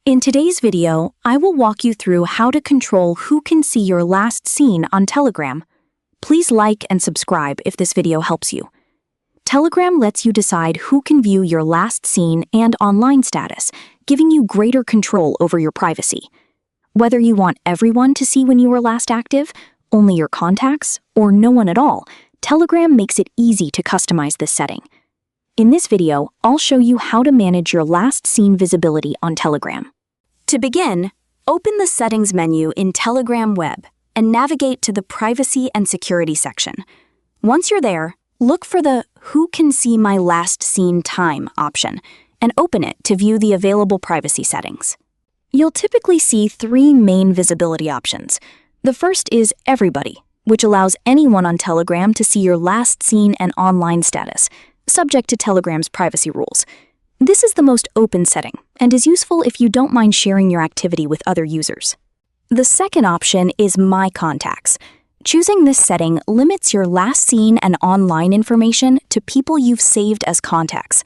In today's video, I will walk you through how to control who can see your last seen on Telegram. Please like and subscribe if this video helps you. Telegram lets you decide who can view your last seen and online status, giving you greater control over your privacy. Whether you want everyone to see when you were last active, only your contacts, or no one at all, Telegram makes it easy to customize this setting. In this video, I'll show you how to manage your last seen visibility on Telegram. To begin, open the Settings menu in Telegram Web and navigate to the Privacy and Security section. Once you're there, look for the Who Can See My Last Seen Time option and open it to view the available privacy settings. You'll typically see three main visibility options. The first is Everybody, which allows anyone on Telegram to see your last seen and online status, subject to Telegram's privacy rules. This is the most open setting and is useful if you don't mind sharing your activity with other users. The second option is My Contacts. Choosing this setting limits your last seen and online information to people you've saved as contacts.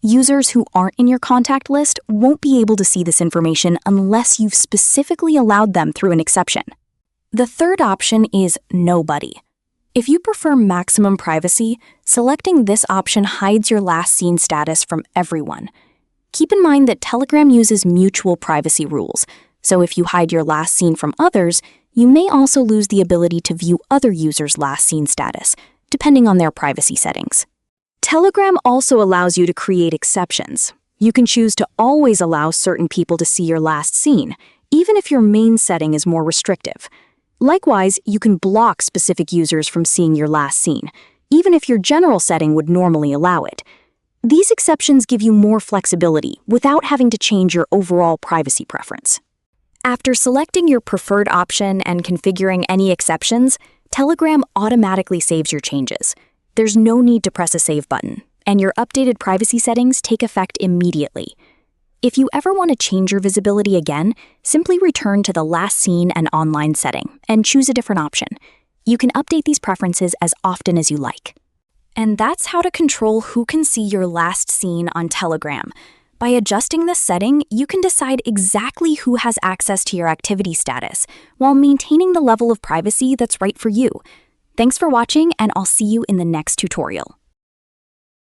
Users who aren't in your contact list won't be able to see this information unless you've specifically allowed them through an exception. The third option is Nobody. If you prefer maximum privacy, selecting this option hides your last seen status from everyone. Keep in mind that Telegram uses mutual privacy rules, so if you hide your last seen from others, you may also lose the ability to view other users' last seen status, depending on their privacy settings. Telegram also allows you to create exceptions. You can choose to always allow certain people to see your last seen, even if your main setting is more restrictive. Likewise, you can block specific users from seeing your last seen, even if your general setting would normally allow it. These exceptions give you more flexibility without having to change your overall privacy preference. After selecting your preferred option and configuring any exceptions, Telegram automatically saves your changes. There's no need to press a save button, and your updated privacy settings take effect immediately. If you ever want to change your visibility again, simply return to the last seen and online setting and choose a different option. You can update these preferences as often as you like. And that's how to control who can see your last seen on Telegram. By adjusting this setting, you can decide exactly who has access to your activity status while maintaining the level of privacy that's right for you. Thanks for watching, and I'll see you in the next tutorial.